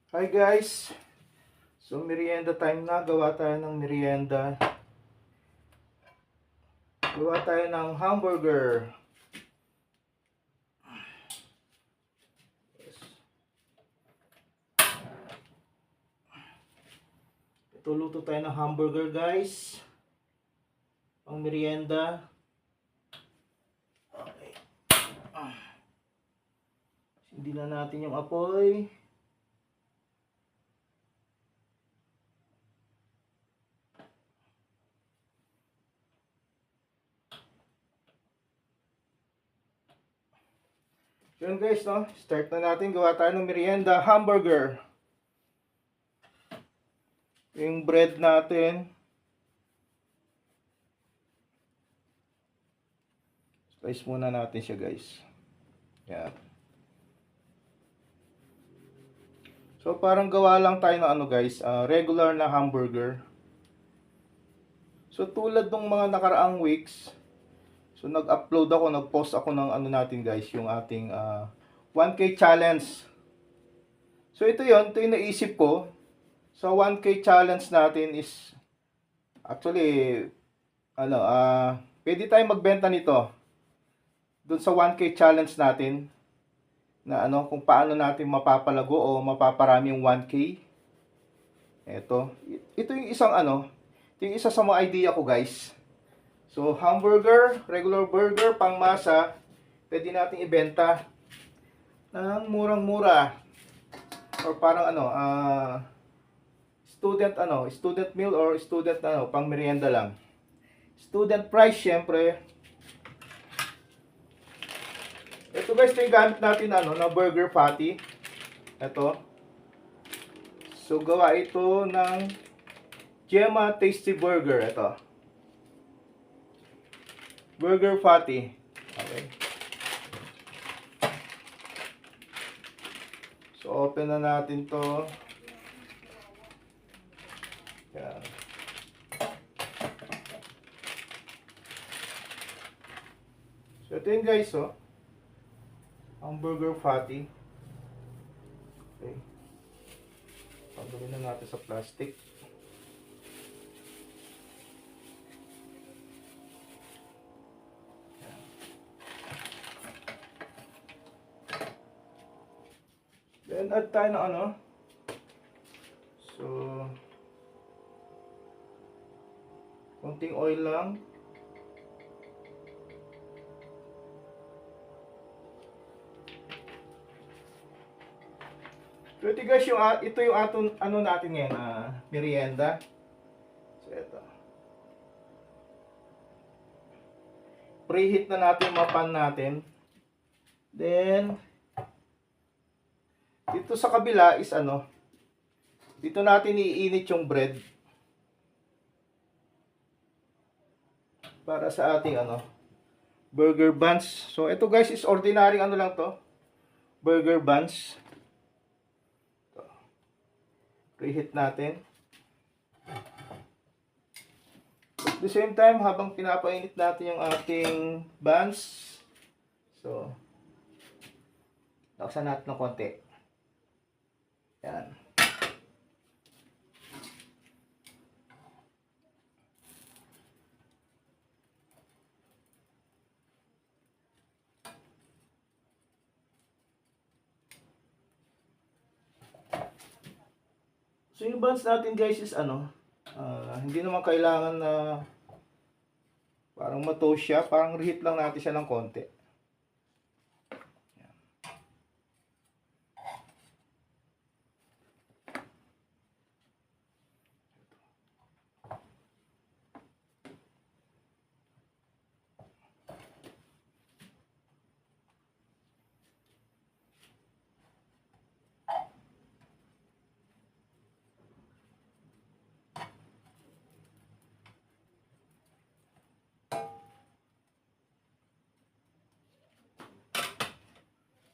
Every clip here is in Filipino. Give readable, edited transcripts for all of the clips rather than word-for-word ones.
Hi guys! So merienda time na, gawa tayo ng merienda. Gawa tayo ng hamburger. Yes. Ito luto tayo ng hamburger guys. Pang merienda. Okay. Hindi na natin yung apoy. Yun guys, no? Start na natin. Gawa tayo ng merienda, hamburger. Yung bread natin. Slice muna natin siya guys. Yan. So parang gawa lang tayo ng ano guys, regular na hamburger. So tulad ng mga nakaraang weeks, so nag-upload ako, nag-post ako ng ano natin guys, yung ating 1K challenge. So ito yon, ito yung naisip ko. So 1K challenge natin is actually ano, pwede tayong magbenta nito dun sa 1K challenge natin na ano, kung paano natin mapapalago o mapaparami yung 1K. Ito yung isang ano, ito yung isa sa mga idea ko guys. So hamburger, regular burger, pangmasa, pwede nating ibenta ng murang-mura or parang ano, student meal or student ano, pang merienda lang. Student price syempre. Ito guys, ito yung gamit natin ano, na burger patty. Ito. So gawa ito ng Gemma Tasty Burger. Ito. Burger patty. Okay. So open na natin to. Yan. So ito yun guys, oh. Hamburger patty. Okay. Pagawin na natin sa plastic. Yan. Then add tayo ng ano. So konting oil lang. So ito guys, ito yung atong ano natin ngayon, merienda. So ito. Preheat na natin yung mga pan natin. Then dito sa kabila is ano, dito natin iinit yung bread para sa ating ano, burger buns. So ito guys is ordinary ano lang to, burger buns. Preheat natin. At the same time, habang pinapainit natin yung ating buns, so laksan natin ng konti. Yan. So yung buns natin guys is ano, hindi naman kailangan na parang ma-toast siya, parang reheat lang natin siya ng konti.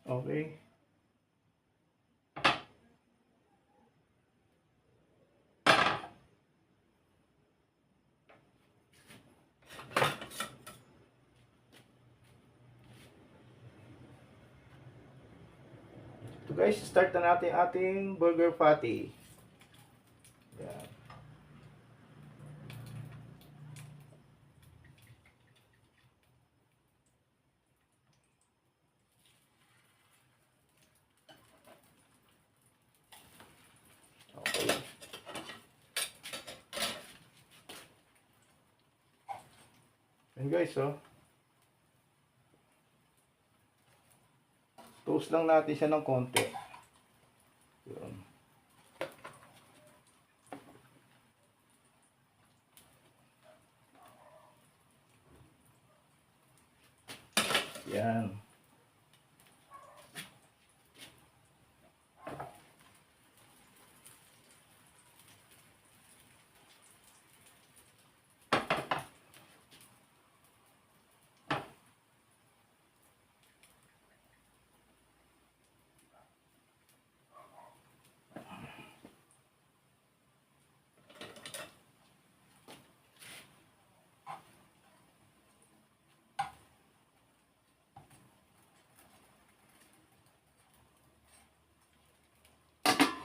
Okay. Ito guys, start na natin ating burger patty. Yan. Okay. Yan guys, oh. Toast lang natin siya ng konti. Yun. Yan.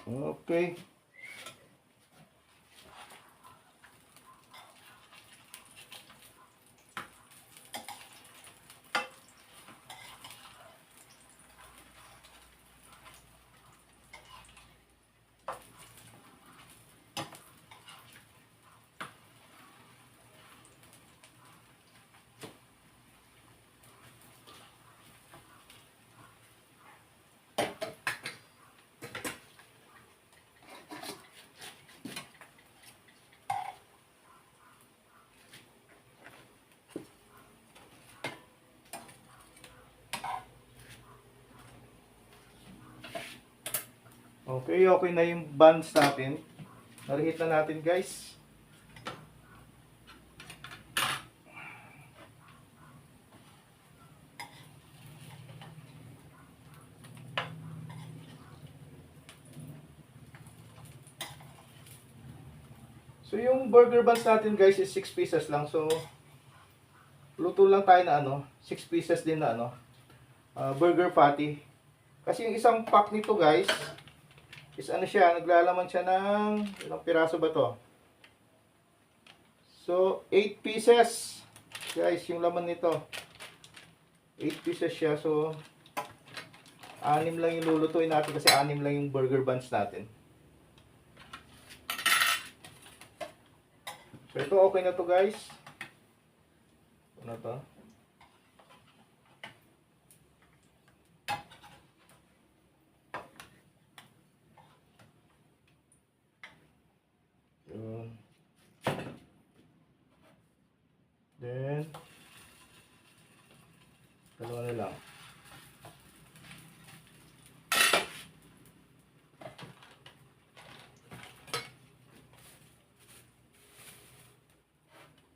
Okay. Okay, okay na yung buns natin. Narihit na natin guys. So yung burger buns natin guys is 6 pieces lang. So luto lang tayo na 6 pieces din na burger patty. Kasi yung isang pack nito guys is siya, naglalaman siya ng ilang piraso ba to? So 8 pieces. Guys, yung laman nito. 8 pieces siya. So 6 lang yung lulutuin natin kasi 6 lang yung burger buns natin. So ito okay na to guys. Ano to? Yun. Then dalawa na lang.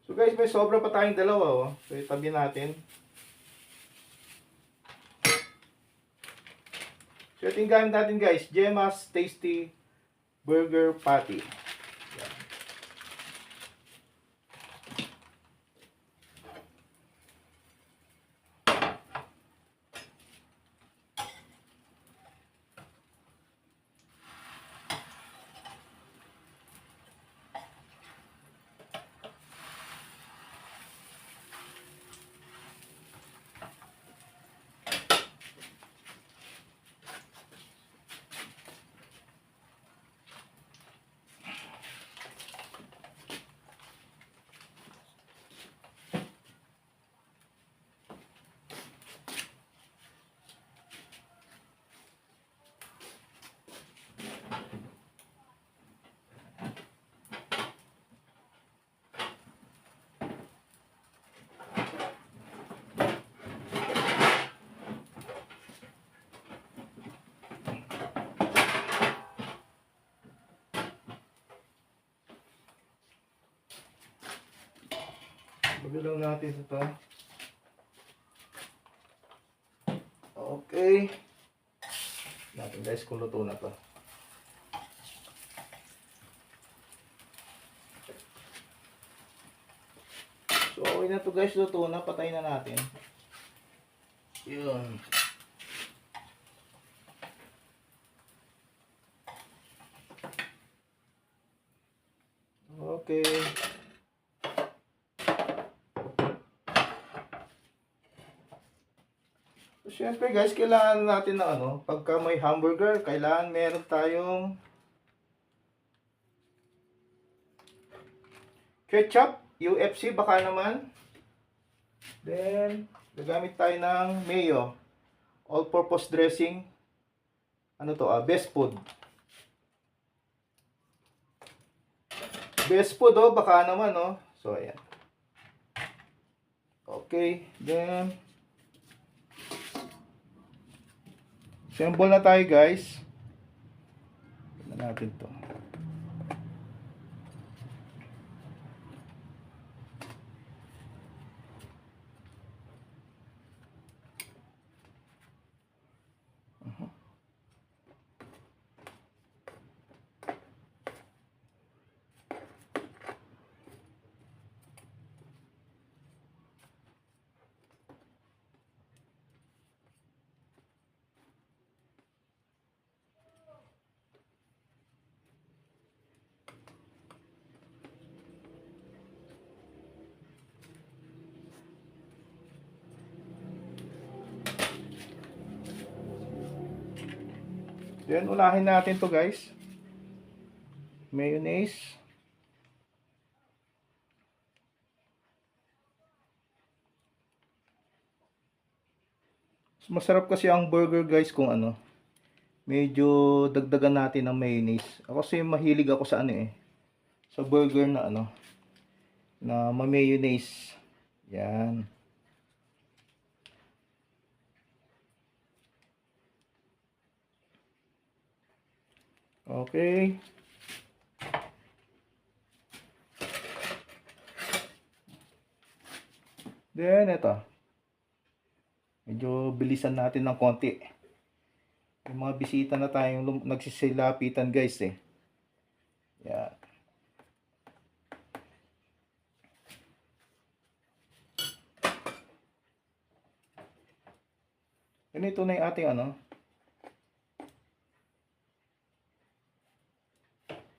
So guys, may sobra pa tayong dalawa oh. So itabi natin. So ito yung gamit natin guys, Gemma's Tasty Burger Patty. Yan. Bago lang natin ito. Okay. Natin guys kung luto na to. So okay na to guys, luto na. Patay na natin. Yun. Okay. So, syempre guys, kailangan natin ng ano, pagka may hamburger, kailangan meron tayong ketchup, UFC baka naman. Then, gagamit tayo ng mayo, all-purpose dressing. Ano to? Best food. Best food oh, baka naman oh. So, ayan. Okay, then assemble na tayo guys. Tignan natin to. Then, unahin natin to guys. Mayonnaise. Masarap kasi ang burger guys kung ano, medyo dagdagan natin ng mayonnaise. Ako kasi mahilig ako sa ano sa burger na ano, na ma-mayonnaise. Yan. Okay. Then, ito. Medyo bilisan natin ng konti. May mga bisita na tayong nagsisilapitan guys eh. Yan. Ganito na yung ating ano,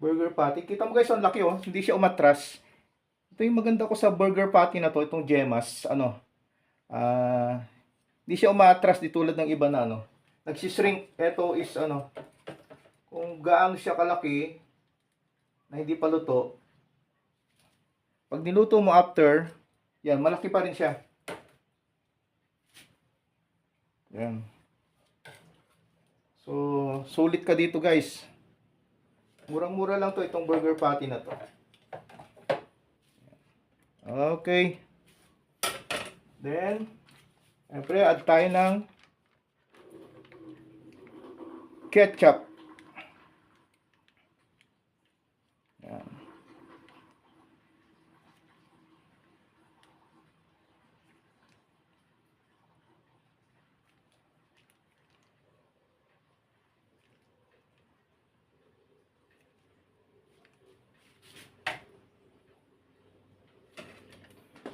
burger patty. Kita mo guys, ang laki oh. Hindi siya umatras. Ito yung maganda ko sa burger patty na to, itong Gemas, ano, hindi siya umatras di tulad ng iba na ano. Nagsishrink. Ito is ano, kung gaano siya kalaki na hindi pa luto. Pag niluto mo after, yan, malaki pa rin siya. Yan. So, sulit ka dito guys. Murang-mura lang to itong burger patty na to. Okay. Then, siyempre, add tayo ng ketchup. Yan.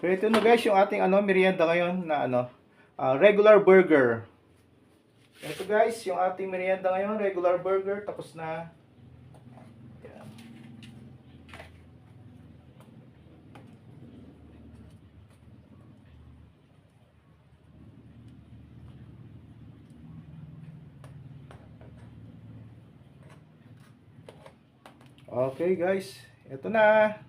So ito na guys yung ating ano merienda ngayon na ano regular burger. Ito guys yung ating merienda ngayon, regular burger, tapos na. Yan. Okay guys, ito na.